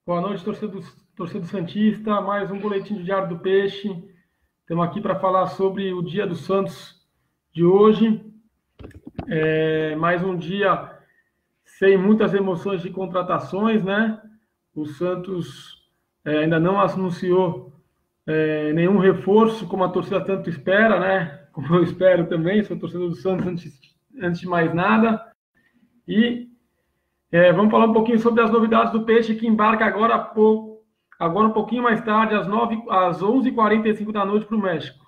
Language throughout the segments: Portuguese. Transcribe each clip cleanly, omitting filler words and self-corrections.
Boa noite, torcedor santista. Mais um boletim do Diário do Peixe. Estamos aqui para falar sobre o Dia do Santos de hoje. Mais um dia sem muitas emoções de contratações, né? O Santos ainda não anunciou nenhum reforço, como a torcida tanto espera, né? Como eu espero também, sou torcedor do Santos antes de mais nada. E vamos falar um pouquinho sobre as novidades do Peixe, que embarca agora um pouquinho mais tarde, às 11h45 da noite, para o México.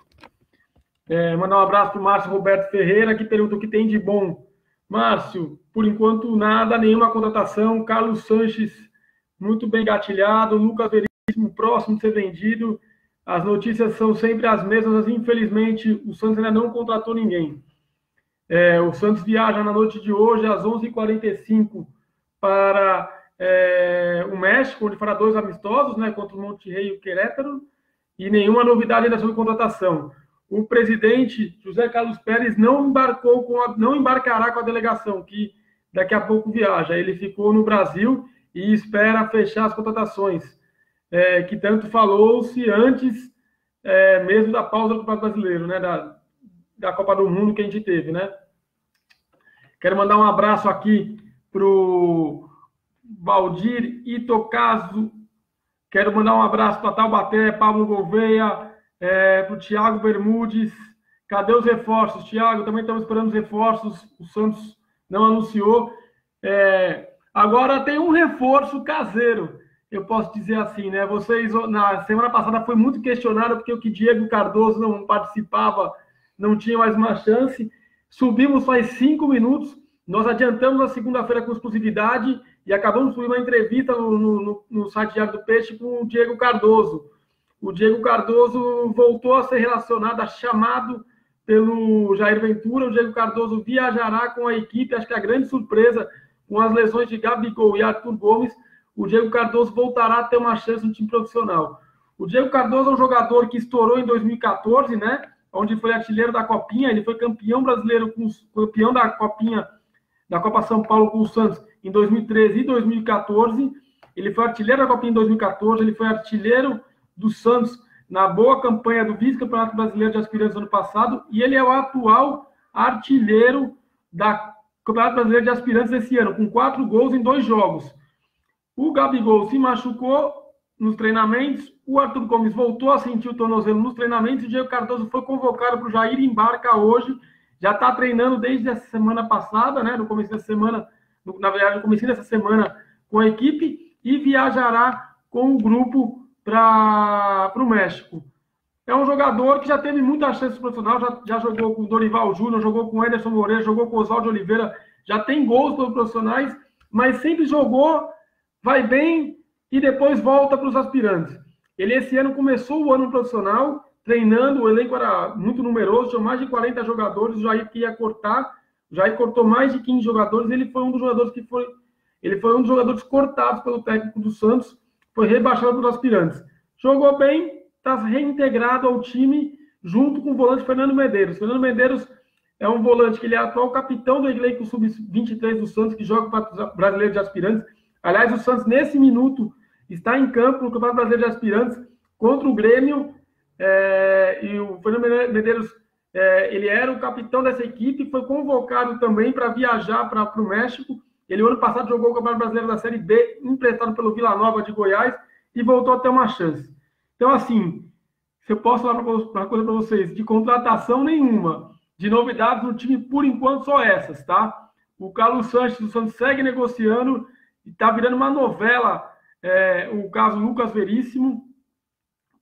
Mandar um abraço para o Márcio Roberto Ferreira, que pergunta o que tem de bom. Márcio, por enquanto nada, nenhuma contratação. Carlos Sanches, muito bem gatilhado. Lucas Veríssimo, próximo de ser vendido. As notícias são sempre as mesmas, mas infelizmente o Santos ainda não contratou ninguém. O Santos viaja na noite de hoje, às 11h45, para o México, onde fará 2 amistosos, né, contra o Monterrey e o Querétaro, e nenhuma novidade ainda sobre contratação. O presidente José Carlos Pérez não embarcará com a delegação, que daqui a pouco viaja. Ele ficou no Brasil e espera fechar as contratações, que tanto falou-se antes mesmo da pausa do Campeonato Brasileiro, né, da Copa do Mundo que a gente teve, né? Quero mandar um abraço aqui para o Valdir Itocaso. Quero mandar um abraço para Taubaté, Pablo Gouveia, para o Thiago Bermudes. Cadê os reforços, Thiago? Também estamos esperando os reforços. O Santos não anunciou. Agora tem um reforço caseiro, eu posso dizer assim, né? Vocês, na semana passada, foi muito questionado porque o Diego Cardoso não participava, não tinha mais uma chance. Subimos faz 5 minutos. Nós adiantamos a segunda-feira com exclusividade e acabamos de subir uma entrevista no site Diário do Peixe com o Diego Cardoso. O Diego Cardoso voltou a ser relacionado, chamado pelo Jair Ventura. O Diego Cardoso viajará com a equipe. Acho que a grande surpresa, com as lesões de Gabigol e Arthur Gomes, o Diego Cardoso voltará a ter uma chance no time profissional. O Diego Cardoso é um jogador que estourou em 2014, né? Onde foi artilheiro da Copinha. Ele foi campeão brasileiro, campeão da Copinha, da Copa São Paulo com o Santos em 2013 e 2014. Ele foi artilheiro da Copinha em 2014. Ele foi artilheiro do Santos na boa campanha do vice-campeonato brasileiro de aspirantes ano passado. E ele é o atual artilheiro da Campeonato Brasileiro de Aspirantes desse ano, com 4 gols em 2 jogos. O Gabigol se machucou nos treinamentos, o Arthur Gomes voltou a sentir o tornozelo nos treinamentos, e o Diego Cardoso foi convocado para o Jair, embarca hoje, já está treinando desde a semana passada, né, no começo dessa semana, na verdade, no começo dessa semana com a equipe, e viajará com o grupo para o México. É um jogador que já teve muita chance profissional, já jogou com o Dorival Júnior, jogou com o Ederson Moreira, jogou com o Oswaldo Oliveira, já tem gols pelos profissionais, mas sempre jogou, vai bem e depois volta para os aspirantes. Ele esse ano começou o ano profissional, treinando, o elenco era muito numeroso, tinha mais de 40 jogadores, o Jair queria cortar, o Jair cortou mais de 15 jogadores, ele foi um dos jogadores cortados pelo técnico do Santos, foi rebaixado pelos aspirantes. Jogou bem, está reintegrado ao time, junto com o volante Fernando Medeiros. Fernando Medeiros é um volante que ele é atual capitão do elenco sub-23 do Santos, que joga para o Brasileiro de Aspirantes. Aliás, o Santos, nesse minuto, está em campo no Campeonato Brasileiro de Aspirantes contra o Grêmio, e o Fernando Medeiros, ele era o capitão dessa equipe, foi convocado também para viajar para o México. Ele, ano passado, jogou o Campeonato Brasileiro da Série B, emprestado pelo Vila Nova de Goiás, e voltou a ter uma chance. Então, assim, se eu posso falar uma coisa para vocês, de contratação nenhuma, de novidades no time, por enquanto, só essas, tá? O Carlos Sanches do Santos segue negociando, e está virando uma novela, o caso Lucas Veríssimo,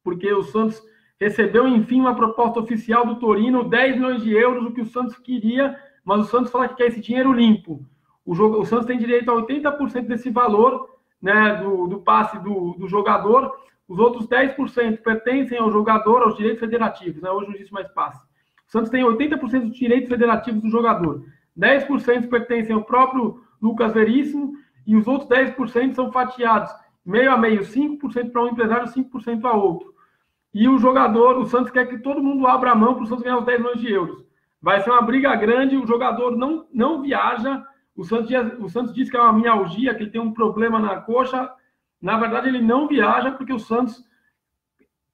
porque o Santos recebeu, enfim, uma proposta oficial do Torino, 10 milhões de euros, o que o Santos queria, mas o Santos fala que quer esse dinheiro limpo. O Santos tem direito a 80% desse valor, né, do passe do jogador, os outros 10% pertencem ao jogador, aos direitos federativos, né? Hoje não existe mais passe. O Santos tem 80% dos direitos federativos do jogador, 10% pertencem ao próprio Lucas Veríssimo, e os outros 10% são fatiados, meio a meio, 5% para um empresário, 5% a outro. E o jogador, o Santos quer que todo mundo abra a mão para o Santos ganhar os 10 milhões de euros. Vai ser uma briga grande, o jogador não viaja, o Santos diz que é uma mialgia, que ele tem um problema na coxa, Na verdade, ele não viaja porque o Santos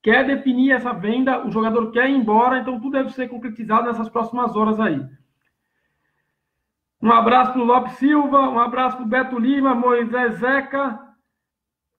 quer definir essa venda, o jogador quer ir embora, então tudo deve ser concretizado nessas próximas horas aí. Um abraço para o Lopes Silva, um abraço para o Beto Lima, Moisés Zeca,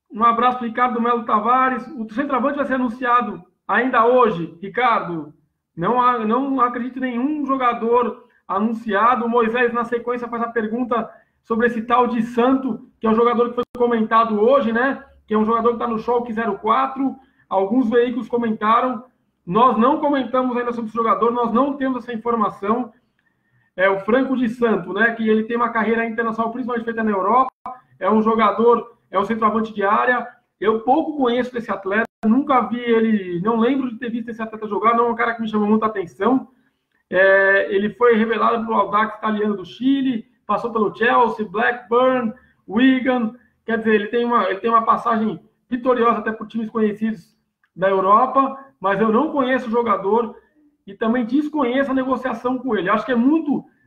um abraço para o Ricardo Melo Tavares. O centroavante vai ser anunciado ainda hoje, Ricardo. Não acredito em nenhum jogador anunciado. O Moisés, na sequência, faz a pergunta sobre esse tal de Santo, que é um jogador que foi comentado hoje, né? Que é um jogador que está no Schalke 04. Alguns veículos comentaram. Nós não comentamos ainda sobre esse jogador, nós não temos essa informação. É o Franco de Santo, né? Que ele tem uma carreira internacional, principalmente feita na Europa. É um jogador, é um centroavante de área. Eu pouco conheço desse atleta, nunca vi ele, não lembro de ter visto esse atleta jogar, não é um cara que me chamou muita atenção. Ele foi revelado pelo Audax italiano do Chile, passou pelo Chelsea, Blackburn, Wigan. Quer dizer, ele tem uma passagem vitoriosa até por times conhecidos da Europa, mas eu não conheço o jogador e também desconheço a negociação com ele. Acho que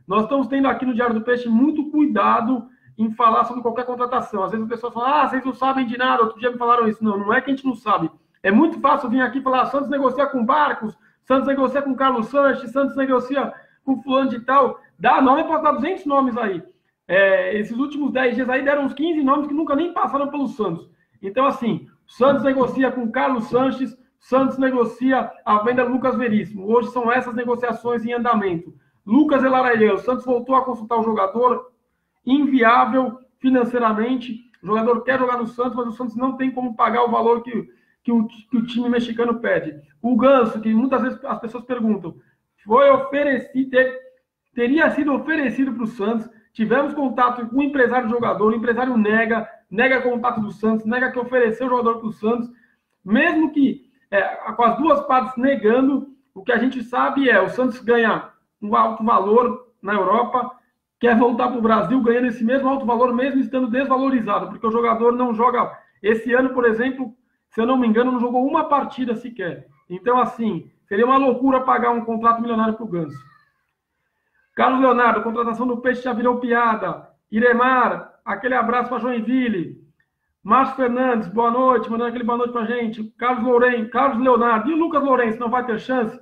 nós estamos tendo aqui no Diário do Peixe muito cuidado em falar sobre qualquer contratação. Às vezes as pessoas falam, vocês não sabem de nada, outro dia me falaram isso. Não é que a gente não sabe. É muito fácil vir aqui e falar, Santos negocia com Barcos, Santos negocia com Carlos Sanches, Santos negocia com fulano de tal. Dá nome, posso dar 200 nomes aí. Esses últimos 10 dias aí deram uns 15 nomes que nunca nem passaram pelo Santos. Então, assim, o Santos negocia com Carlos Sanches, Santos negocia a venda do Lucas Veríssimo. Hoje são essas negociações em andamento. Lucas Elaraian, o Santos voltou a consultar o jogador, inviável financeiramente. O jogador quer jogar no Santos, mas o Santos não tem como pagar o valor que o time mexicano pede. O Ganso, que muitas vezes as pessoas perguntam, teria sido oferecido para o Santos. Tivemos contato com o empresário do jogador, o empresário nega contato do Santos, nega que ofereceu o jogador para o Santos. Mesmo que com as duas partes negando, o que a gente sabe o Santos ganha um alto valor na Europa, quer voltar para o Brasil ganhando esse mesmo alto valor, mesmo estando desvalorizado, porque o jogador não joga. Esse ano, por exemplo, se eu não me engano, não jogou uma partida sequer. Então, assim, seria uma loucura pagar um contrato milionário para o Ganso. Carlos Leonardo, contratação do Peixe já virou piada. Iremar, aquele abraço para Joinville. Márcio Fernandes, boa noite, mandando aquele boa noite para a gente. Carlos Leonardo, e o Lucas Lourenço, não vai ter chance?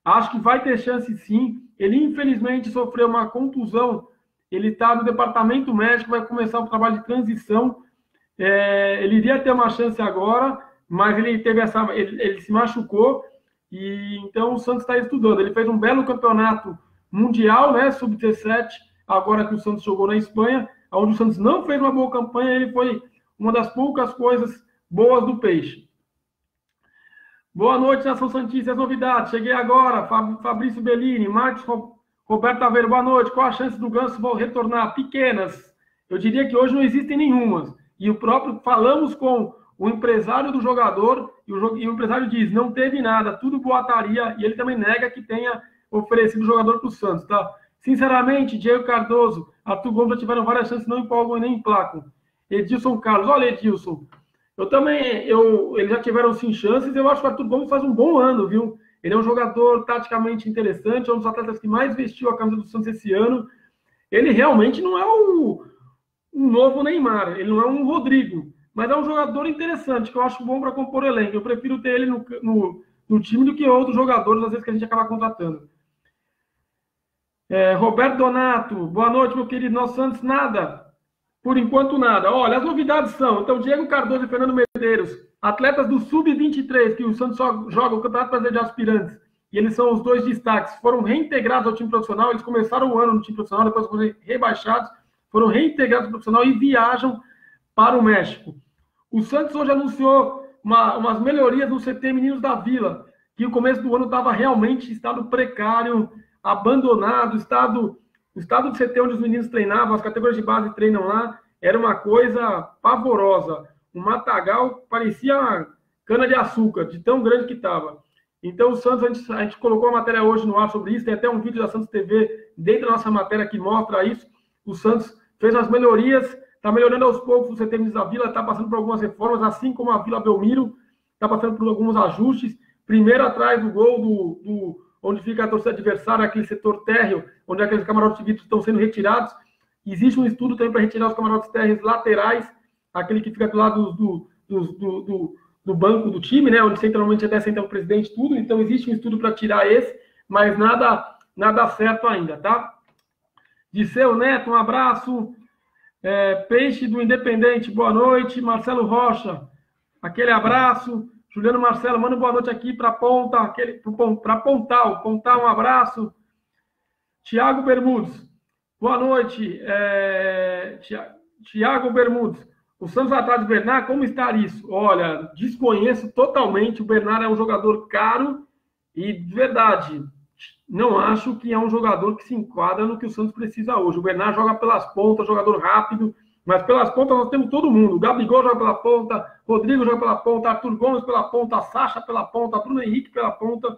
Acho que vai ter chance sim. Ele, infelizmente, sofreu uma contusão. Ele está no departamento médico, vai começar o trabalho de transição. Ele iria ter uma chance agora, mas ele se machucou. E então o Santos está estudando. Ele fez um belo campeonato mundial, né, sub-17, agora que o Santos jogou na Espanha, onde o Santos não fez uma boa campanha, ele foi uma das poucas coisas boas do Peixe. Boa noite, Nação Santista, as novidades. Cheguei agora, Fabrício Bellini, Marcos Roberto Aveiro, boa noite. Qual a chance do Ganso retornar? Pequenas. Eu diria que hoje não existem nenhumas. E falamos com o empresário do jogador, e o empresário diz, não teve nada, tudo boataria, e ele também nega que tenha oferecido o jogador para o Santos, tá? Sinceramente, Diego Cardoso, Arthur Gomes já tiveram várias chances, não empolgam e nem emplacam. Edilson Carlos, olha, Edilson, eles já tiveram sim chances, eu acho que o Arthur Gomes faz um bom ano, viu? Ele é um jogador taticamente interessante, é um dos atletas que mais vestiu a camisa do Santos esse ano. Ele realmente não é um novo Neymar, ele não é um Rodrigo, mas é um jogador interessante, que eu acho bom para compor o elenco. Eu prefiro ter ele no time do que outros jogadores, às vezes, que a gente acaba contratando. Roberto Donato, boa noite, meu querido. Nosso Santos, nada. Por enquanto, nada. Olha, as novidades são, então, Diego Cardoso e Fernando Medeiros, atletas do Sub-23, que o Santos só joga o Campeonato Brasileiro de Aspirantes, e eles são os dois destaques, foram reintegrados ao time profissional. Eles começaram o ano no time profissional, depois foram rebaixados, foram reintegrados ao profissional e viajam para o México. O Santos hoje anunciou umas melhorias no CT Meninos da Vila, que o começo do ano estava realmente em estado precário, abandonado, o estado do CT onde os meninos treinavam, as categorias de base treinam lá, era uma coisa pavorosa. O matagal parecia uma cana-de-açúcar, de tão grande que estava. Então, o Santos, a gente colocou a matéria hoje no ar sobre isso, tem até um vídeo da Santos TV dentro da nossa matéria que mostra isso. O Santos fez umas melhorias, está melhorando aos poucos o CT Meninos da Vila, está passando por algumas reformas, assim como a Vila Belmiro, está passando por alguns ajustes. Primeiro atrás do gol onde fica a torcida adversária, aquele setor térreo, onde aqueles camarotes de vidro estão sendo retirados. Existe um estudo também para retirar os camarotes térreos laterais, aquele que fica do lado do banco do time, né? Onde centralmente até senta o presidente, tudo. Então existe um estudo para tirar esse, mas nada certo ainda, tá? Disseu Neto, um abraço. Peixe do Independente, boa noite. Marcelo Rocha, aquele abraço. Juliano Marcelo, manda boa noite aqui para Ponta, para Pontal, um abraço. Tiago Bermudes, boa noite. Tiago Bermudes, o Santos atrás do Bernard, como está isso? Olha, desconheço totalmente. O Bernard é um jogador caro e, de verdade, não acho que é um jogador que se enquadra no que o Santos precisa hoje. O Bernard joga pelas pontas, jogador rápido, mas pelas pontas nós temos todo mundo. O Gabigol joga pela ponta, Rodrigo joga pela ponta, Arthur Gomes pela ponta, Sacha pela ponta, Bruno Henrique pela ponta.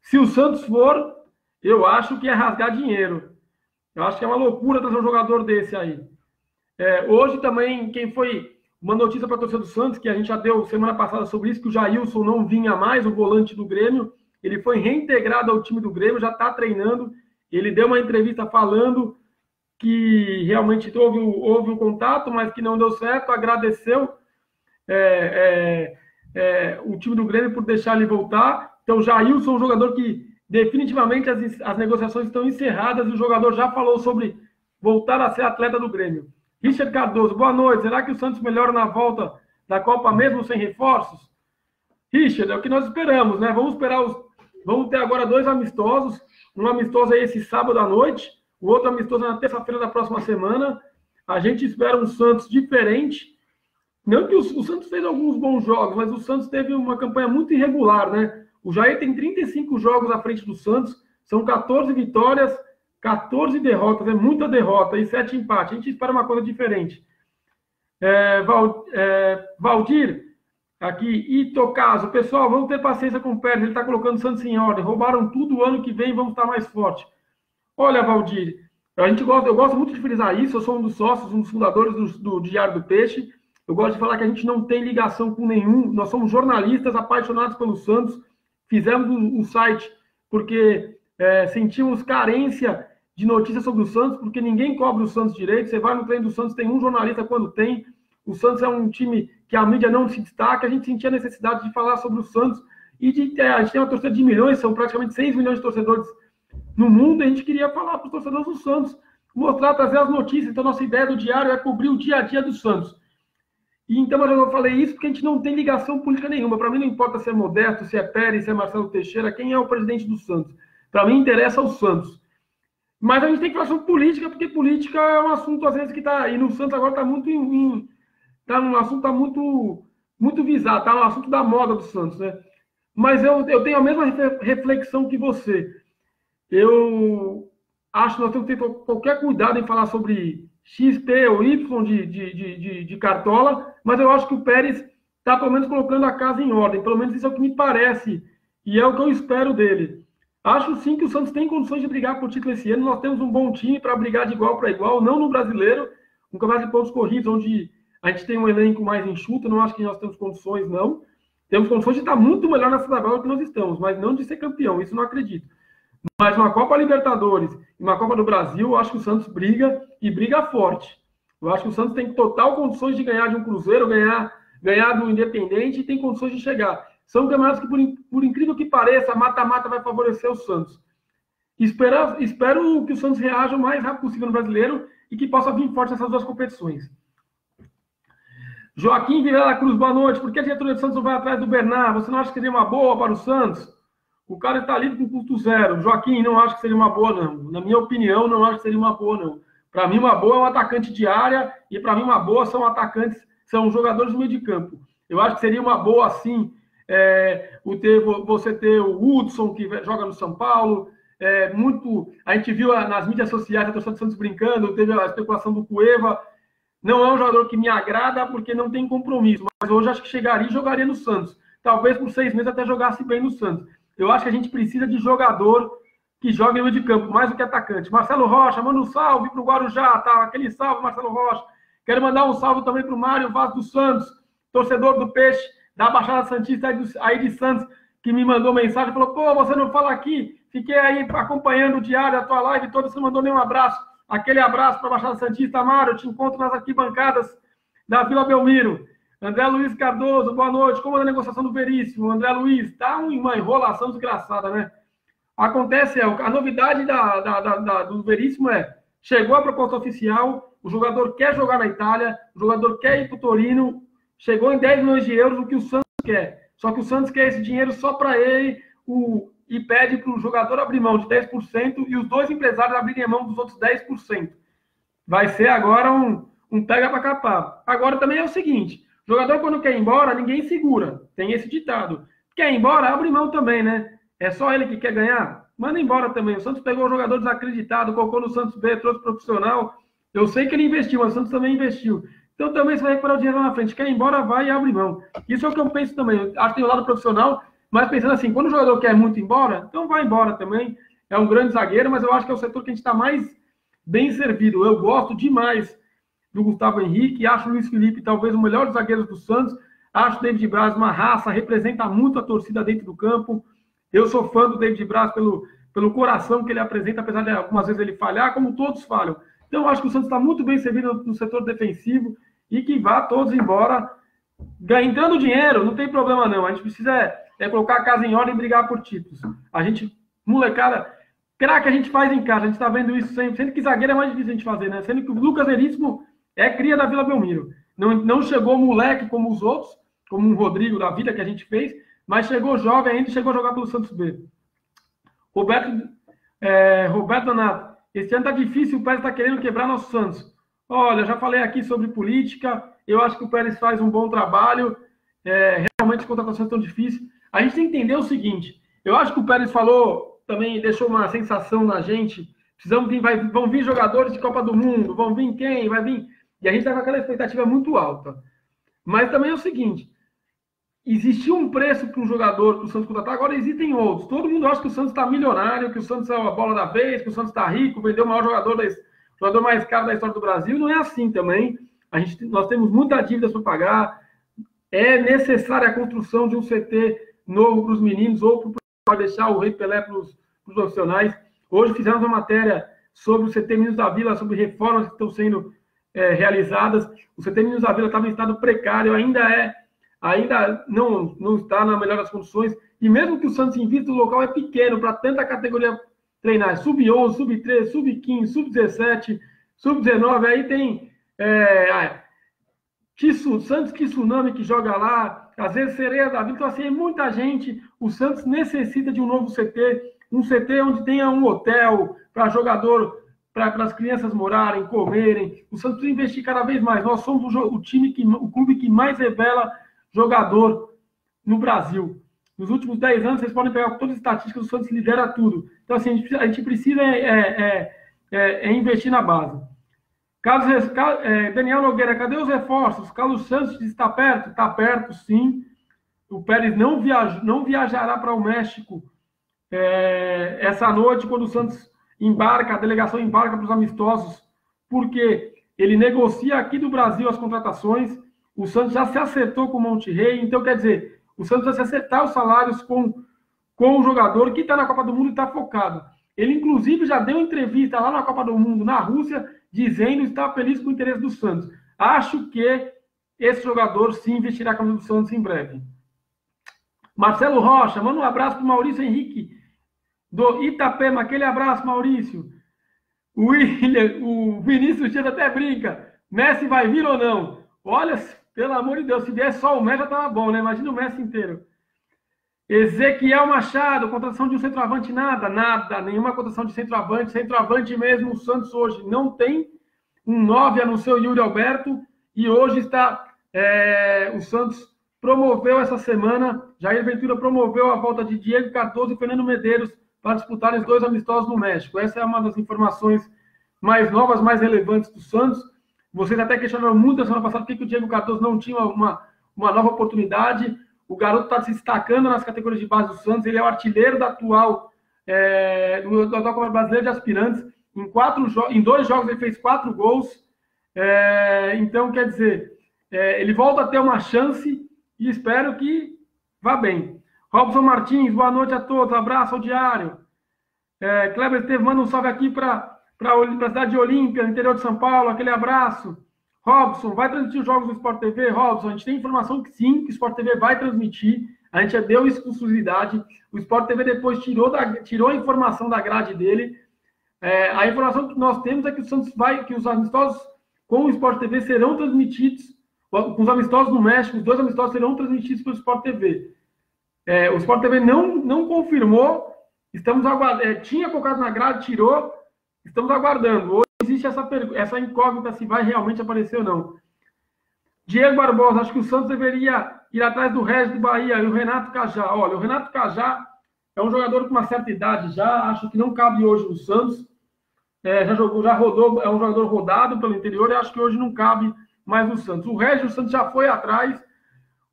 Se o Santos for, eu acho que é rasgar dinheiro. Eu acho que é uma loucura trazer um jogador desse aí. Hoje também, quem foi uma notícia para a torcida do Santos, que a gente já deu semana passada sobre isso, que o Jailson não vinha mais, o volante do Grêmio. Ele foi reintegrado ao time do Grêmio, já está treinando. Ele deu uma entrevista falando que realmente houve um contato, mas que não deu certo. Agradeceu o time do Grêmio por deixar ele voltar. Então, Jailson é um jogador que definitivamente as negociações estão encerradas e o jogador já falou sobre voltar a ser atleta do Grêmio. Richard Cardoso, boa noite. Será que o Santos melhora na volta da Copa mesmo sem reforços? Richard, é o que nós esperamos, né? Vamos ter agora 2 amistosos. Um amistoso aí esse sábado à noite, o outro amistoso na terça-feira da próxima semana. A gente espera um Santos diferente. Não que o Santos fez alguns bons jogos, mas o Santos teve uma campanha muito irregular, né? O Jair tem 35 jogos à frente do Santos, são 14 vitórias, 14 derrotas, é muita derrota e 7 empates. A gente espera uma coisa diferente. Valdir, aqui, Itocaso, pessoal, vamos ter paciência com o Pérez, ele está colocando o Santos em ordem, roubaram tudo, o ano que vem vamos estar mais forte. Olha, Valdir, eu gosto muito de frisar isso, eu sou um dos sócios, um dos fundadores do Diário do Peixe, eu gosto de falar que a gente não tem ligação com nenhum, nós somos jornalistas apaixonados pelo Santos, fizemos um site porque sentimos carência de notícias sobre o Santos, porque ninguém cobre o Santos direito, você vai no treino do Santos, tem um jornalista quando tem, o Santos é um time que a mídia não se destaca, a gente sentia a necessidade de falar sobre o Santos, e a gente tem uma torcida de milhões, são praticamente 6 milhões de torcedores no mundo, e a gente queria falar para os torcedores do Santos, mostrar, trazer as notícias. Então, nossa ideia do diário é cobrir o dia a dia do Santos. E então, eu falei isso porque a gente não tem ligação política nenhuma. Para mim, não importa se é Modesto, se é Pérez, se é Marcelo Teixeira, quem é o presidente do Santos. Para mim, interessa o Santos. Mas a gente tem que falar sobre política, porque política é um assunto, às vezes, que está... E no Santos agora está muito... Está um assunto tá muito visado, está um assunto da moda do Santos, né? Mas eu tenho a mesma reflexão que você. Eu acho que nós temos que ter qualquer cuidado em falar sobre X, P ou Y de cartola, mas eu acho que o Pérez está, pelo menos, colocando a casa em ordem. Pelo menos isso é o que me parece e é o que eu espero dele. Acho, sim, que o Santos tem condições de brigar por título esse ano. Nós temos um bom time para brigar de igual para igual, não no Brasileiro, um campeonato de pontos corridos, onde a gente tem um elenco mais enxuto. Não acho que nós temos condições, não. Temos condições de estar muito melhor nessa tabela que nós estamos, mas não de ser campeão, isso não acredito. Mas uma Copa Libertadores e uma Copa do Brasil, eu acho que o Santos briga e briga forte. Eu acho que o Santos tem total condições de ganhar de um Cruzeiro, ganhar do Independente e tem condições de chegar. São campeonatos que, por incrível que pareça, mata-mata vai favorecer o Santos. Espero que o Santos reaja o mais rápido possível no Brasileiro e que possa vir forte nessas 2 competições. Joaquim Vilela Cruz, boa noite. Por que a diretoria do Santos não vai atrás do Bernard? Você não acha que seria uma boa para o Santos? O cara está livre com custo zero. Joaquim, não acho que seria uma boa, não. Na minha opinião, não acho que seria uma boa, não. Para mim, uma boa é um atacante de área e para mim, uma boa são jogadores do meio de campo. Eu acho que seria uma boa, assim, você ter o Hudson, que joga no São Paulo. A gente viu nas mídias sociais a torcida do Santos brincando, teve a especulação do Cueva. Não é um jogador que me agrada porque não tem compromisso, mas hoje acho que chegaria e jogaria no Santos. Talvez por 6 meses até jogasse bem no Santos. Eu acho que a gente precisa de jogador que jogue no meio de campo, mais do que atacante. Marcelo Rocha, manda um salve para o Guarujá, tá? Aquele salve, Marcelo Rocha. Quero mandar um salve também para o Mário Vaz dos Santos, torcedor do Peixe, da Baixada Santista aí de Santos, que me mandou mensagem, falou, pô, você não fala aqui, fiquei aí acompanhando o diário, a tua live toda, você não mandou nenhum abraço. Aquele abraço para a Baixada Santista, Mário, eu te encontro nas arquibancadas da Vila Belmiro. André Luiz Cardoso, boa noite. Como é a negociação do Veríssimo? André Luiz, tá uma enrolação desgraçada, né? Acontece, a novidade do Veríssimo chegou a proposta oficial, o jogador quer jogar na Itália, o jogador quer ir para o Torino, chegou em 10 milhões de euros, o que o Santos quer. Só que o Santos quer esse dinheiro só para ele e pede para o jogador abrir mão de 10% e os dois empresários abrirem mão dos outros 10%. Vai ser agora um pega para capar. Agora também é o seguinte, o jogador quando quer ir embora, ninguém segura. Tem esse ditado. Quer ir embora, abre mão também, né? É só ele que quer ganhar? Manda embora também. O Santos pegou o jogador desacreditado, colocou no Santos B, trouxe profissional. Eu sei que ele investiu, mas o Santos também investiu. Então também você vai recuperar o dinheiro lá na frente. Quer ir embora, vai e abre mão. Isso é o que eu penso também. Eu acho que tem o lado profissional, mas pensando assim, quando o jogador quer muito ir embora, então vai embora também. É um grande zagueiro, mas eu acho que é o setor que a gente está mais bem servido. Eu gosto demais do Gustavo Henrique, acho o Luiz Felipe talvez o melhor dos zagueiros do Santos. Acho o David Braz uma raça, representa muito a torcida dentro do campo. Eu sou fã do David Braz pelo coração que ele apresenta, apesar de algumas vezes ele falhar, como todos falham. Então, eu acho que o Santos está muito bem servido no setor defensivo e que vá todos embora, entrando dinheiro, não tem problema não. A gente precisa colocar a casa em ordem e brigar por títulos. A gente, molecada, craque a gente faz em casa, a gente está vendo isso sempre, sendo que zagueiro é mais difícil a gente fazer, né? Sendo que o Lucas Veríssimo é cria da Vila Belmiro. Não chegou moleque como os outros, como um Rodrigo da vida que a gente fez, mas chegou jovem ainda e chegou a jogar pelo Santos B. Roberto Donato, esse ano tá difícil, o Pérez está querendo quebrar nosso Santos. Olha, já falei aqui sobre política, eu acho que o Pérez faz um bom trabalho, realmente as contratações estão difíceis. A gente tem que entender o seguinte, eu acho que o Pérez falou, também deixou uma sensação na gente, vão vir jogadores de Copa do Mundo, vão vir quem, vai vir... E a gente está com aquela expectativa muito alta. Mas também é o seguinte, existia um preço para um jogador para o Santos contratar, agora existem outros. Todo mundo acha que o Santos está milionário, que o Santos é a bola da vez, que o Santos está rico, vendeu o maior jogador mais caro da história do Brasil. Não é assim também. Nós temos muitas dívidas para pagar. É necessária a construção de um CT novo para os meninos ou para deixar o Rei Pelé para os profissionais. Hoje fizemos uma matéria sobre o CT Meninos da Vila, sobre reformas que estão sendo realizadas. O CT Meninos da Vila estava em estado precário, ainda não está na melhor das condições, e mesmo que o Santos invista, o local é pequeno para tanta categoria treinar, sub-11, sub-13, sub-15, sub-17, sub-19, aí tem Santos Tsunami que joga lá, às vezes Sereia da Vila, então assim, muita gente, o Santos necessita de um novo CT, um CT onde tenha um hotel para jogador, para as crianças morarem, comerem, o Santos precisa investir cada vez mais, nós somos o clube que mais revela jogador no Brasil. Nos últimos 10 anos, vocês podem pegar todas as estatísticas, o Santos lidera tudo. Então, assim, a gente precisa investir na base. Daniel Nogueira, cadê os reforços? Carlos Santos está perto? Está perto, sim. O Pérez não viajará para o México essa noite, quando o Santos embarca, a delegação embarca para os amistosos, porque ele negocia aqui do Brasil as contratações. O Santos já se acertou com o Monterrey, então quer dizer, o Santos vai se acertar os salários com o jogador que está na Copa do Mundo e está focado. Ele, inclusive, já deu entrevista lá na Copa do Mundo, na Rússia, dizendo que está feliz com o interesse do Santos. Acho que esse jogador sim vestirá a camisa do Santos em breve. Marcelo Rocha, manda um abraço para o Maurício Henrique, do Itapema. Aquele abraço, Maurício. O Vinícius Dias até brinca. Messi vai vir ou não? Olha, pelo amor de Deus, se vier só o Messi já estava bom, né? Imagina o Messi inteiro. Ezequiel Machado, contratação de um centroavante, nada, nenhuma contratação de centroavante mesmo, o Santos hoje não tem um 9 a não ser o Yuri Alberto, e hoje o Santos promoveu essa semana, Jair Ventura promoveu a volta de Diego Cardoso e Fernando Medeiros para disputarem os 2 amistosos no México. Essa é uma das informações mais novas, mais relevantes do Santos. Vocês até questionaram muito na semana passada por que o Diego Cardoso não tinha uma nova oportunidade. O garoto está se destacando nas categorias de base do Santos. Ele é o artilheiro da atual Copa Brasileira de Aspirantes. Em 2 jogos ele fez 4 gols. Então, quer dizer, ele volta a ter uma chance e espero que vá bem. Robson Martins, boa noite a todos. Abraço ao diário. Kleber Estevam, manda um salve aqui para a cidade de Olímpia, no interior de São Paulo. Aquele abraço. Robson, vai transmitir os jogos do Sport TV? Robson, a gente tem informação que sim, que o Sport TV vai transmitir. A gente já deu exclusividade. O Sport TV depois tirou a informação da grade dele. A informação que nós temos é que o Santos que os amistosos com o Sport TV serão transmitidos, com os amistosos no México, os 2 amistosos serão transmitidos pelo Sport TV. O Sport TV não confirmou, estamos aguardando, tinha colocado na grade, tirou, estamos aguardando. Hoje existe essa incógnita se vai realmente aparecer ou não. Diego Barbosa, acho que o Santos deveria ir atrás do Regis do Bahia e o Renato Cajá. Olha, o Renato Cajá é um jogador com uma certa idade já, acho que não cabe hoje no Santos. Já rodou, é um jogador rodado pelo interior e acho que hoje não cabe mais no Santos. O Regis, o Santos já foi atrás.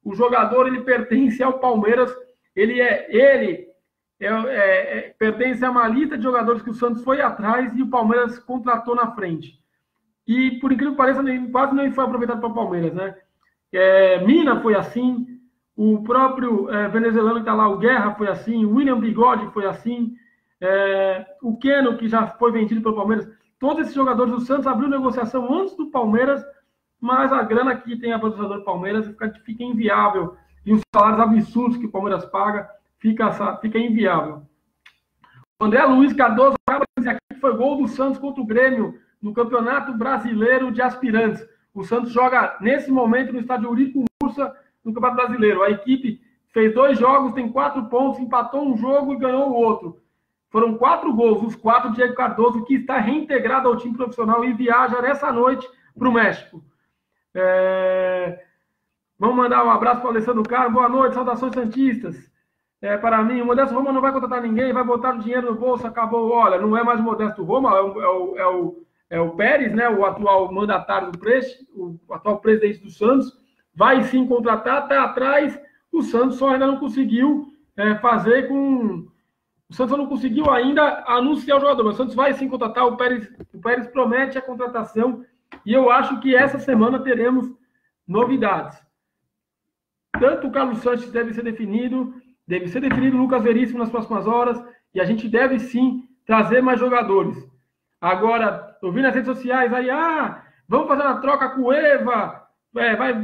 O jogador, ele pertence ao Palmeiras. Ele pertence a uma lista de jogadores que o Santos foi atrás e o Palmeiras contratou na frente. E, por incrível que pareça, quase nem foi aproveitado para o Palmeiras, né? Mina foi assim, o próprio venezuelano que está lá, o Guerra, foi assim, o William Bigode foi assim, o Keno, que já foi vendido pelo Palmeiras. Todos esses jogadores do Santos abriu negociação antes do Palmeiras, mas a grana que tem a patrocinadora do Palmeiras fica inviável. E os salários absurdos que o Palmeiras paga fica inviável. O André Luiz Cardoso acaba de dizer aqui que foi gol do Santos contra o Grêmio no Campeonato Brasileiro de Aspirantes. O Santos joga, nesse momento, no estádio Eurico Mursa, no Campeonato Brasileiro. A equipe fez 2 jogos, tem 4 pontos, empatou um jogo e ganhou o outro. Foram 4 gols, os 4 de Diego Cardoso, que está reintegrado ao time profissional e viaja nessa noite para o México. Vamos mandar um abraço para o Alessandro Carlos. Boa noite, saudações santistas. Para mim, o Modesto Roma não vai contratar ninguém, vai botar o dinheiro no bolso, acabou. Olha, não é mais o Modesto Roma, é o Pérez, né, o atual mandatário do Preste, o atual presidente do Santos. Vai sim contratar, está atrás. O Santos só ainda não conseguiu fazer com... O Santos não conseguiu ainda anunciar o jogador, mas o Santos vai sim contratar. O Pérez promete a contratação e eu acho que essa semana teremos novidades. Tanto o Carlos Sanches deve ser definido o Lucas Veríssimo nas próximas horas, e a gente deve sim trazer mais jogadores. Agora, eu vi nas redes sociais aí, vamos fazer uma troca com o Eva,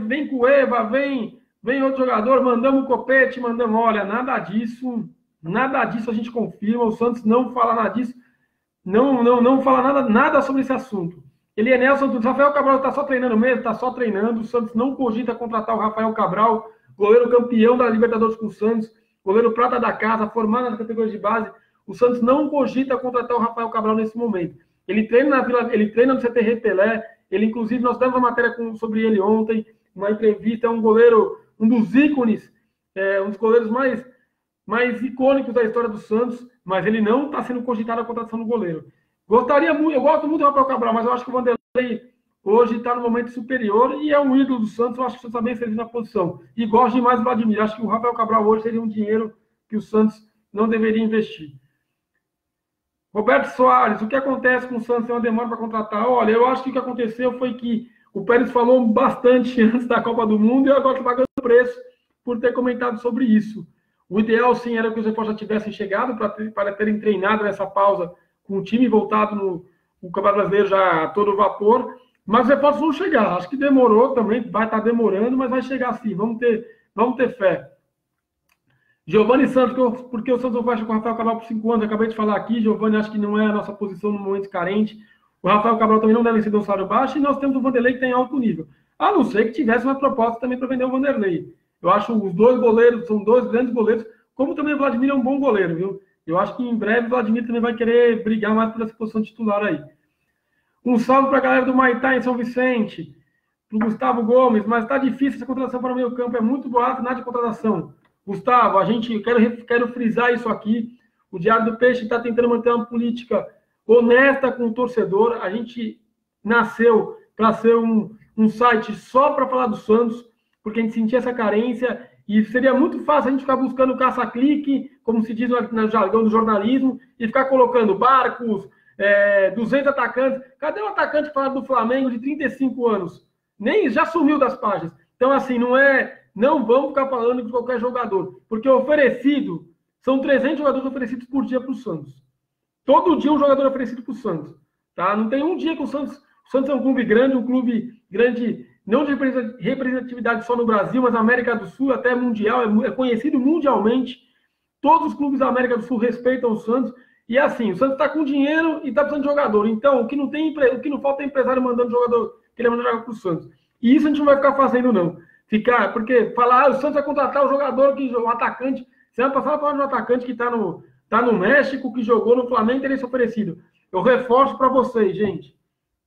vem com o Eva, vem outro jogador, mandamos o Copete, olha, nada disso a gente confirma, o Santos não fala nada disso, não fala nada sobre esse assunto. Elienelson, o Rafael Cabral está só treinando mesmo, está só treinando, o Santos não cogita contratar o Rafael Cabral, goleiro campeão da Libertadores com o Santos, goleiro prata da casa, formado nas categorias de base. O Santos não cogita contratar o Rafael Cabral nesse momento. Ele treina no CTR Pelé, ele inclusive nós demos uma matéria sobre ele ontem, uma entrevista, é um goleiro, um dos ícones, um dos goleiros mais icônicos da história do Santos, mas ele não está sendo cogitado a contratação do goleiro. Eu gosto muito do Rafael Cabral, mas eu acho que o Vanderlei hoje está no momento superior e é um ídolo do Santos. Eu acho que o Santos também seria na posição. E gosto demais do Vladimir. Acho que o Rafael Cabral hoje seria um dinheiro que o Santos não deveria investir. Roberto Soares, o que acontece com o Santos? Tem uma demora para contratar? Olha, eu acho que o que aconteceu foi que o Pérez falou bastante antes da Copa do Mundo e agora está pagando preço por ter comentado sobre isso. O ideal, sim, era que os reforços já tivessem chegado para terem treinado nessa pausa com o time voltado no Campeonato Brasileiro já a todo vapor. Mas os reforços vão chegar. Acho que demorou também, vai estar demorando, mas vai chegar sim. Vamos ter fé. Giovanni Santos, porque o Santos não fecha com o Rafael Cabral por 5 anos. Eu acabei de falar aqui, Giovanni, acho que não é a nossa posição no momento carente. O Rafael Cabral também não deve ser de um salário baixo. E nós temos o Vanderlei que tem alto nível. A não ser que tivesse uma proposta também para vender o Vanderlei. Eu acho os 2 goleiros, são 2 grandes goleiros. Como também o Vladimir é um bom goleiro, viu? Eu acho que em breve o Vladimir também vai querer brigar mais por essa posição titular aí. Um salve para a galera do Maitá em São Vicente, para o Gustavo Gomes, mas está difícil essa contratação para o meio campo, é muito boato, nada de contratação. Gustavo, quero frisar isso aqui, o Diário do Peixe está tentando manter uma política honesta com o torcedor, a gente nasceu para ser um site só para falar do Santos, porque a gente sentia essa carência, e seria muito fácil a gente ficar buscando caça-clique, como se diz no jargão do jornalismo, e ficar colocando Barcos, 200 atacantes. Cadê o atacante que fala do Flamengo de 35 anos? Nem já sumiu das páginas. Então, assim, não vamos ficar falando de qualquer jogador, porque são 300 jogadores oferecidos por dia para o Santos. Todo dia um jogador oferecido para o Santos. Tá? Não tem um dia que o Santos O Santos é um clube grande não de representatividade só no Brasil, mas na América do Sul, até mundial, é conhecido mundialmente. Todos os clubes da América do Sul respeitam o Santos. E assim, o Santos está com dinheiro e está precisando de jogador. Então, o que não falta é empresário mandando jogador, querendo mandar jogar para o Santos. E isso a gente não vai ficar fazendo, não. Porque falar, o Santos vai contratar o jogador, o atacante. Semana passada falando de um atacante que está no México, que jogou no Flamengo, interesse oferecido. Eu reforço para vocês, gente.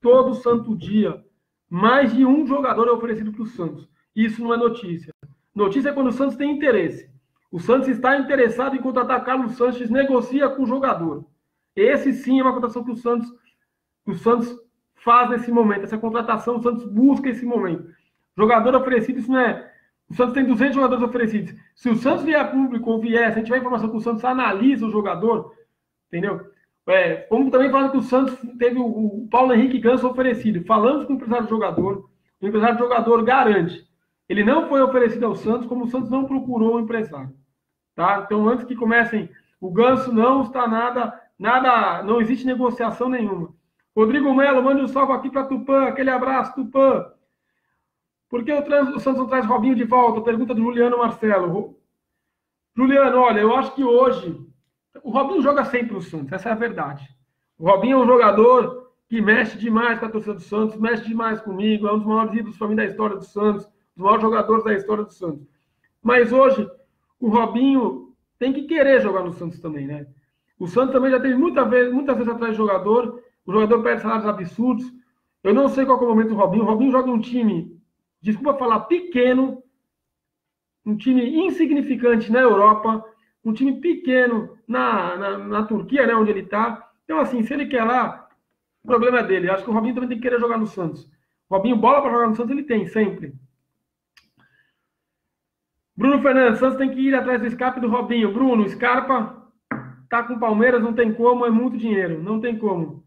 Todo santo dia, mais de um jogador é oferecido para o Santos. Isso não é notícia. Notícia é quando o Santos tem interesse. O Santos está interessado em contratar Carlos Sanches, negocia com o jogador. Esse sim é uma contratação que o Santos faz nesse momento. Essa contratação, o Santos busca esse momento. Jogador oferecido, isso não é... O Santos tem 200 jogadores oferecidos. Se o Santos vier a público ou vier, se a gente tiver informação que o Santos analisa o jogador, entendeu? Como também falando que o Santos teve o Paulo Henrique Ganso oferecido. Falamos com o empresário do jogador. O empresário do jogador garante. Ele não foi oferecido ao Santos, como o Santos não procurou o empresário. Tá? Então, antes que comecem, o Ganso não está nada, não existe negociação nenhuma. Rodrigo Melo, mande um salve aqui para Tupã. Aquele abraço, Tupã. Por que o Santos não traz Robinho de volta? Pergunta do Juliano Marcelo. Juliano, olha, eu acho que hoje o Robinho joga sempre no Santos, essa é a verdade. O Robinho é um jogador que mexe demais com a torcida do Santos, mexe demais comigo, é um dos maiores ídolos para mim da história do Santos, dos maiores jogadores da história do Santos. Mas hoje, o Robinho tem que querer jogar no Santos também, né? O Santos também já teve muitas vezes atrás de jogador, o jogador perde salários absurdos. Eu não sei qual é o momento do Robinho. O Robinho joga um time, desculpa falar, pequeno, um time insignificante na Europa, um time pequeno na Turquia, né, onde ele está. Então, assim, se ele quer lá, o problema é dele. Eu acho que o Robinho também tem que querer jogar no Santos. O Robinho, bola para jogar no Santos, ele tem, sempre. Bruno Fernandes, Santos tem que ir atrás do escape do Robinho. Bruno, Scarpa tá com o Palmeiras, não tem como, é muito dinheiro, não tem como.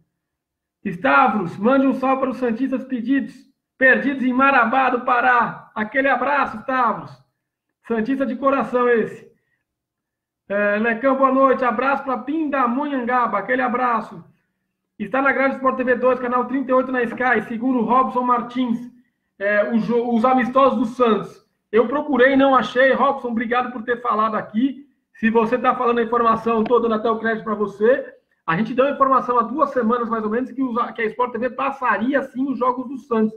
Stavros, mande um salve para os santistas perdidos em Marabá, do Pará. Aquele abraço, Stavros. Santista de coração esse. Lecão, boa noite. Abraço para Pindamonhangaba. Aquele abraço. Está na grade Sport TV 2, canal 38 na Sky. Segundo Robson Martins, os amistosos do Santos. Eu procurei, não achei. Robson, obrigado por ter falado aqui. Se você está falando a informação, estou dando até o crédito para você. A gente deu a informação há 2 semanas, mais ou menos, que a Sport TV passaria, sim, os jogos do Santos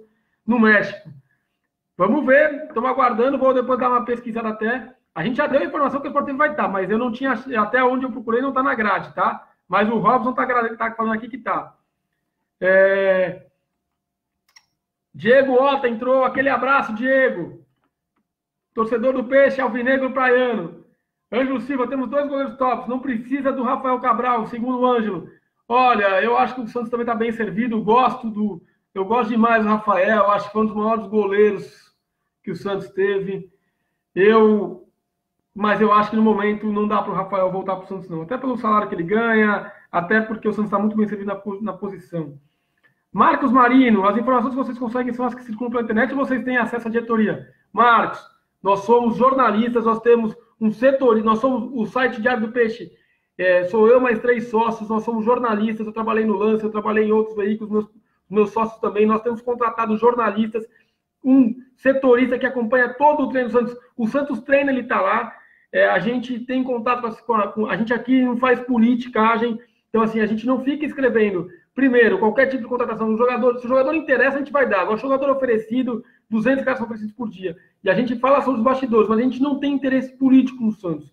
no México. Vamos ver, estamos aguardando, vou depois dar uma pesquisada até. A gente já deu a informação que a Sport TV vai estar, mas eu não tinha, até onde eu procurei, não está na grade, tá? Mas o Robson está falando aqui que está. Diego Ota entrou, aquele abraço, Diego. Torcedor do Peixe, Alvinegro Praiano. Ângelo Silva, temos 2 goleiros tops, não precisa do Rafael Cabral, segundo o Ângelo. Olha, eu acho que o Santos também está bem servido, eu gosto demais do Rafael, acho que foi um dos maiores goleiros que o Santos teve. Mas eu acho que no momento não dá para o Rafael voltar para o Santos, não. Até pelo salário que ele ganha, até porque o Santos está muito bem servido na posição. Marcos Marino, as informações que vocês conseguem são as que circulam pela internet ou vocês têm acesso à diretoria? Marcos, nós somos jornalistas, nós temos um setor, nós somos o site Diário do Peixe. Sou eu mais 3 sócios, nós somos jornalistas, eu trabalhei no Lance, eu trabalhei em outros veículos, meus sócios também, nós temos contratado jornalistas, um setorista que acompanha todo o treino do Santos. O Santos treina, ele está lá, a gente tem contato com a gente aqui não faz politicagem, então assim, a gente não fica escrevendo, primeiro, qualquer tipo de contratação do jogador, se o jogador interessa, a gente vai dar. Agora, o jogador oferecido, 200 caras são oferecidos por dia. E a gente fala sobre os bastidores, mas a gente não tem interesse político no Santos.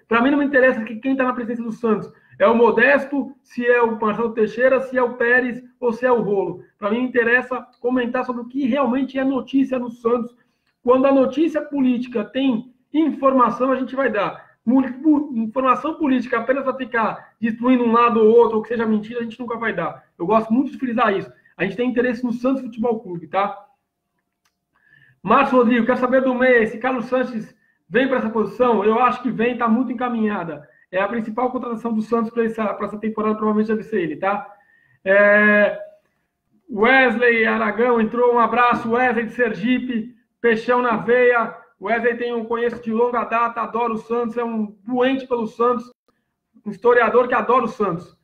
Para mim não me interessa quem está na presidência do Santos. É o Modesto, se é o Marcelo Teixeira, se é o Pérez ou se é o Rolo. Para mim me interessa comentar sobre o que realmente é notícia no Santos. Quando a notícia política tem informação, a gente vai dar. Informação política apenas para ficar destruindo um lado ou outro, ou que seja mentira, a gente nunca vai dar. Eu gosto muito de frisar isso. A gente tem interesse no Santos Futebol Clube, tá? Márcio Rodrigo, quero saber do meia, se Carlos Sanches vem para essa posição? Eu acho que vem, está muito encaminhada. É a principal contratação do Santos para essa temporada, provavelmente deve ser ele, tá? Wesley Aragão entrou, um abraço. Wesley de Sergipe, Peixão na veia. Wesley conheço de longa data, adoro o Santos, é um doente pelo Santos, um historiador que adora o Santos.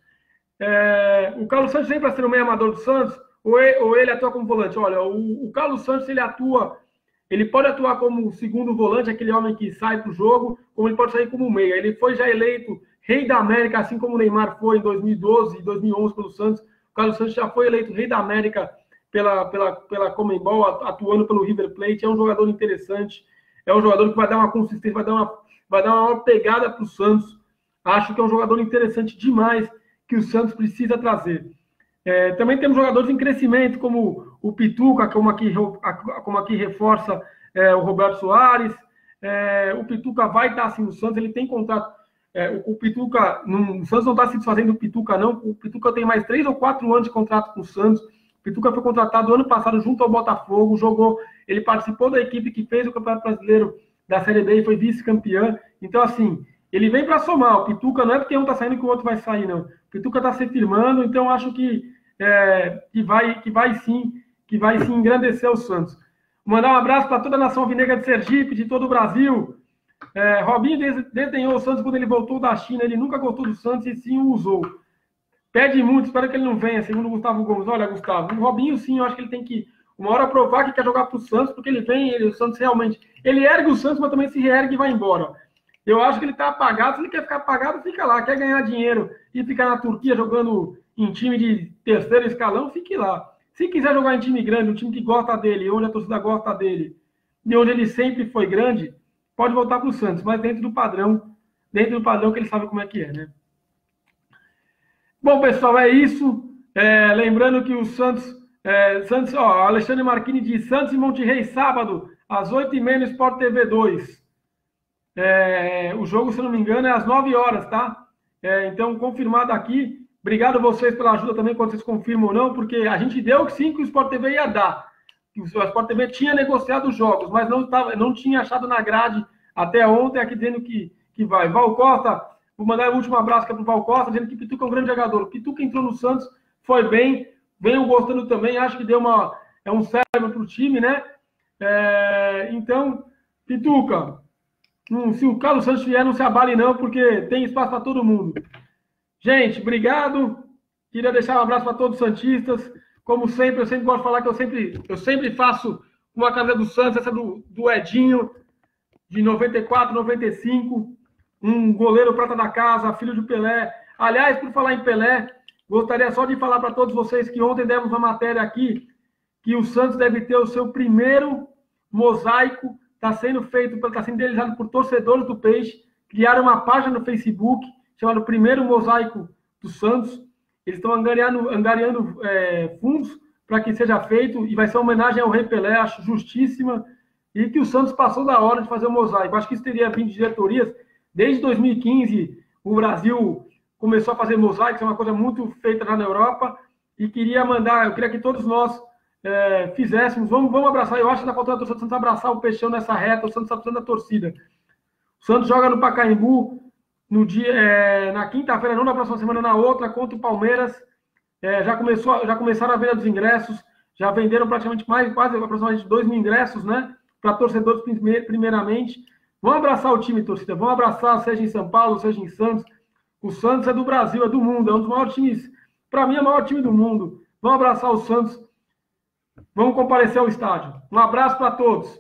O Carlos Santos vem para ser o meio amador do Santos. ou ele atua como volante? Olha, o Carlos Santos, ele pode atuar como segundo volante, aquele homem que sai para o jogo, como ele pode sair como meia. Ele foi já eleito rei da América, assim como o Neymar foi em 2012 e 2011 pelo Santos. O Carlos Santos já foi eleito rei da América pela Conmebol, atuando pelo River Plate. É um jogador interessante, é um jogador que vai dar uma consistência, vai dar uma pegada para o Santos. Acho que é um jogador interessante demais que o Santos precisa trazer. Também temos jogadores em crescimento, como o Pituca, como aqui reforça o Roberto Soares. O Pituca vai estar assim no Santos, ele tem contrato. O Pituca, o Santos não está se desfazendo do Pituca, não. O Pituca tem mais 3 ou 4 anos de contrato com o Santos. O Pituca foi contratado ano passado junto ao Botafogo, ele participou da equipe que fez o Campeonato Brasileiro da Série B e foi vice-campeão. Então, assim, ele vem para somar. O Pituca não é porque um está saindo que o outro vai sair, não. O Pituca está se firmando, então acho que vai sim engrandecer o Santos. Mandar um abraço para toda a nação alvinegra de Sergipe, de todo o Brasil. Robinho desdenhou o Santos quando ele voltou da China, ele nunca gostou do Santos e sim o usou. Pede muito, espero que ele não venha, segundo o Gustavo Gomes. Olha, Gustavo, o Robinho sim, eu acho que ele tem que uma hora provar que quer jogar para o Santos, porque o Santos realmente, ele ergue o Santos, mas também se reergue e vai embora. Eu acho que ele está apagado, se ele quer ficar apagado, fica lá, quer ganhar dinheiro e ficar na Turquia jogando em time de terceiro escalão, fique lá. Se quiser jogar em time grande, um time que gosta dele, onde a torcida gosta dele, e onde ele sempre foi grande, pode voltar para o Santos, mas dentro do padrão que ele sabe como é que é, né? Bom, pessoal, é isso. Lembrando que o Santos, Alexandre Marquini diz, Santos e Monterrey, sábado, às 8h30 no Sport TV 2. O jogo, se não me engano, é às 9 horas, tá? Então, confirmado aqui. Obrigado a vocês pela ajuda também, quando vocês confirmam ou não, porque a gente deu que sim que o Sport TV ia dar. O Sport TV tinha negociado os jogos, mas não tinha achado na grade até ontem, aqui dizendo que vai. Val Costa, vou mandar um último abraço aqui para o Val Costa, dizendo que Pituca é um grande jogador. Pituca entrou no Santos, foi bem, venho gostando também, acho que deu um cérebro para o time, né? Então, Pituca, se o Carlos Santos vier, não se abale não, porque tem espaço para todo mundo. Gente, obrigado. Queria deixar um abraço para todos os santistas. Como sempre, eu sempre gosto de falar que eu sempre faço uma camisa do Santos, essa do Edinho, de 94, 95. Um goleiro prata da casa, filho de Pelé. Aliás, por falar em Pelé, gostaria só de falar para todos vocês que ontem demos uma matéria aqui que o Santos deve ter o seu primeiro mosaico, está sendo idealizado por torcedores do Peixe, criaram uma página no Facebook chamada Primeiro Mosaico do Santos. Eles estão angariando fundos para que seja feito e vai ser uma homenagem ao Rei Pelé, acho justíssima, e que o Santos passou da hora de fazer o mosaico. Acho que isso teria vindo de diretorias. Desde 2015, o Brasil começou a fazer mosaico, é uma coisa muito feita lá na Europa, e eu queria que todos nós fizéssemos, vamos abraçar, eu acho que está faltando a torcida do Santos abraçar o Peixão nessa reta, o Santos está precisando da torcida. O Santos joga no Pacaembu, na quinta-feira, não na próxima semana, na outra, contra o Palmeiras. Já começaram a venda dos ingressos, já venderam praticamente quase aproximadamente 2.000 ingressos, né? Para torcedores primeiramente. Vão abraçar o time, torcida, vão abraçar, seja em São Paulo, seja em Santos. O Santos é do Brasil, é do mundo, é um dos maiores times, para mim é o maior time do mundo. Vão abraçar o Santos, vamos comparecer ao estádio. Um abraço para todos.